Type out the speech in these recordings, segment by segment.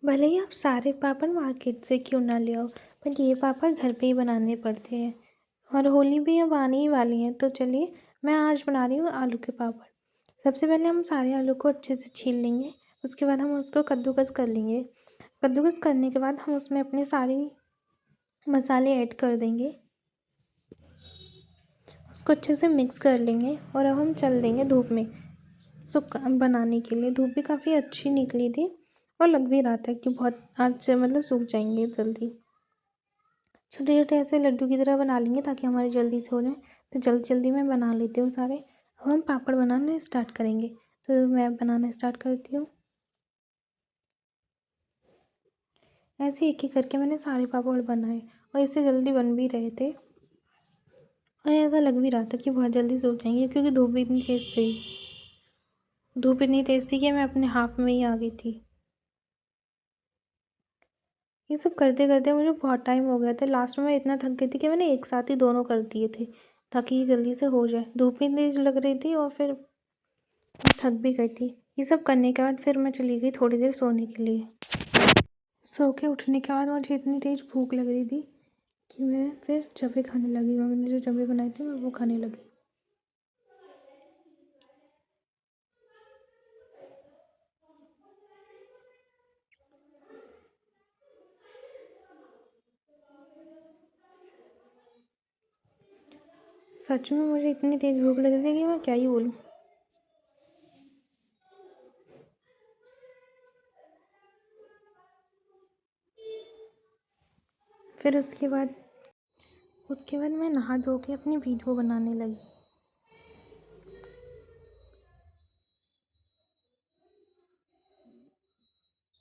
भले ही आप सारे पापड़ मार्केट से क्यों ना ले आओ, बट ये पापड़ घर पे ही बनाने पड़ते हैं। और होली भी अब आने ही वाली है, तो चलिए मैं आज बना रही हूँ आलू के पापड़। सबसे पहले हम सारे आलू को अच्छे से छील लेंगे। उसके बाद हम उसको कद्दूकस कर लेंगे। कद्दूकस करने के बाद हम उसमें अपने सारे मसाले ऐड कर देंगे। उसको अच्छे से मिक्स कर लेंगे और अब हम चल देंगे धूप में बनाने के लिए। धूप भी काफ़ी अच्छी निकली थी और लग भी रहा था कि बहुत आज से मतलब सूख जाएंगे जल्दी। छोटे छोटे ऐसे लड्डू की तरह बना लेंगे ताकि हमारे जल्दी से हो जाए। तो जल्दी जल्दी मैं बना लेती हूँ सारे। अब हम पापड़ बनाना स्टार्ट करेंगे, तो मैं बनाना स्टार्ट करती हूँ। ऐसे एक एक करके मैंने सारे पापड़ बनाए और इससे जल्दी बन भी रहे थे और ऐसा लग भी रहा था कि बहुत जल्दी सूख जाएंगे, क्योंकि धूप भी इतनी तेज़ थी। धूप इतनी तेज़ थी कि मैं अपने हाफ में ही आ गई थी। ये सब करते करते मुझे बहुत टाइम हो गया था। लास्ट में मैं इतना थक गई थी कि मैंने एक साथ ही दोनों कर दिए थे ताकि ये जल्दी से हो जाए। धूप भी तेज़ लग रही थी और फिर थक भी गई थी। ये सब करने के बाद फिर मैं चली गई थोड़ी देर सोने के लिए। सो के उठने के बाद मुझे इतनी तेज़ भूख लग रही थी कि मैं फिर चबे खाने लगी। मम्मी ने जो चबे बनाए थे मैं वो खाने लगी। सच में मुझे इतनी तेज़ भूख लग रही थी कि मैं क्या ही बोलूँ। फिर उसके बाद मैं नहा धो के अपनी वीडियो बनाने लगी।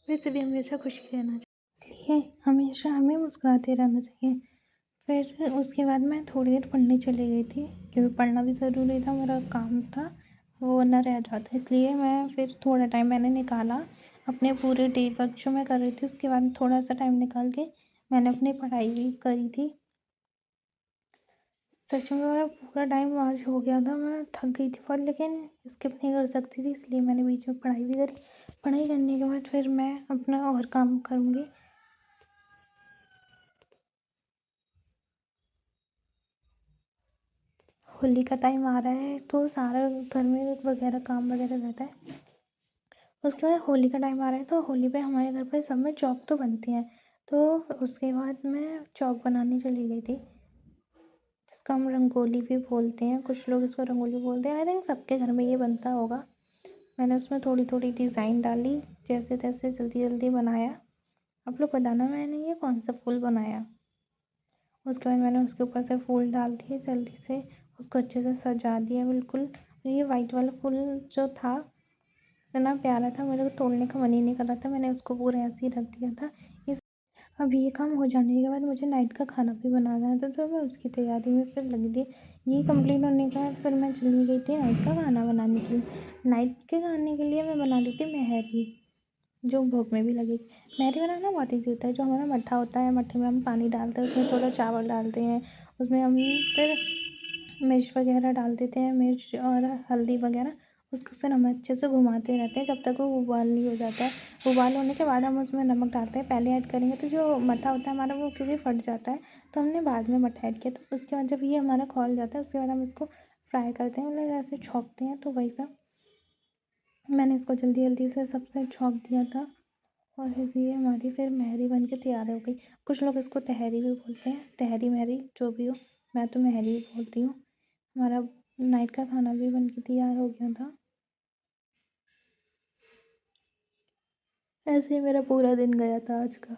वैसे भी हमेशा खुशी रहना चाहिए, इसलिए हमेशा हमें मुस्कुराते रहना चाहिए। फिर उसके बाद मैं थोड़ी देर पढ़ने चली गई थी, क्योंकि पढ़ना भी ज़रूरी था, मेरा काम था वो ना रह जाता। इसलिए मैं फिर थोड़ा टाइम मैंने निकाला अपने पूरे डे वर्क जो मैं कर रही थी उसके बाद थोड़ा सा टाइम निकाल के मैंने अपनी पढ़ाई भी करी थी। सच में मेरा पूरा टाइम आज हो गया था, मैं थक गई थी बहुत, लेकिन स्किप नहीं कर सकती थी, इसलिए मैंने बीच में पढ़ाई भी करी। पढ़ाई करने के बाद फिर मैं अपना और काम करूँगी। होली का टाइम आ रहा है तो सारा घर में वगैरह काम वगैरह रहता है। उसके बाद होली का टाइम आ रहा है तो होली पे हमारे घर पे सब में चौक तो बनती हैं। तो उसके बाद मैं चौक बनाने चली गई थी, जिसको हम रंगोली भी बोलते हैं। कुछ लोग इसको रंगोली बोलते हैं। आई थिंक सबके घर में ये बनता होगा। मैंने उसमें थोड़ी थोड़ी डिज़ाइन डाली, जैसे तैसे जल्दी जल्दी बनाया। आप लोग बताना मैंने ये कौन सा फूल बनाया। उसके बाद मैंने उसके ऊपर से फूल डाल दिए, जल्दी से उसको अच्छे से सजा दिया बिल्कुल। ये वाइट वाला फूल जो था इतना प्यारा था, मेरे को तोड़ने का मन ही नहीं कर रहा था। मैंने उसको पूरा ऐसे ही रख दिया था। इस अब ये काम हो जाने के बाद मुझे नाइट का खाना भी बनाना था, तो मैं उसकी तैयारी में फिर लगी थी। ये कंप्लीट होने के बाद फिर मैं चली गई थी नाइट का खाना बनाने के लिए। नाइट के खाने के लिए मैं बना ली थी महरी, जो भोग में भी लगेगी। महरी बनाना बहुत ईजी होता है। जो हमारा मट्ठा होता है, मट्ठे में हम पानी डालते हैं, उसमें थोड़ा चावल डालते हैं, उसमें हम फिर मिर्च वगैरह डाल देते हैं, मिर्च और हल्दी वगैरह। उसको फिर हम अच्छे से घुमाते रहते हैं जब तक वो उबाल नहीं हो जाता है। उबाल होने के बाद हम उसमें नमक डालते हैं। पहले ऐड करेंगे तो जो मट्ठा होता है हमारा वो क्योंकि फट जाता है, तो हमने बाद में मट्ठा ऐड किया। तो उसके बाद जब ये हमारा खौल जाता है उसके बाद हम इसको फ्राई करते हैं, मतलब ऐसे छौंकते हैं। तो वही सब मैंने इसको जल्दी जल्दी से सबसे छौंक दिया था और इसलिए हमारी फिर महरी बन के तैयार हो गई। कुछ लोग इसको तहरी भी बोलते हैं, तहरी महरी जो भी हो, मैं तो महरी ही बोलती हूँ। हमारा नाइट का खाना भी बन के तैयार हो गया था। ऐसे ही मेरा पूरा दिन गया था आज का।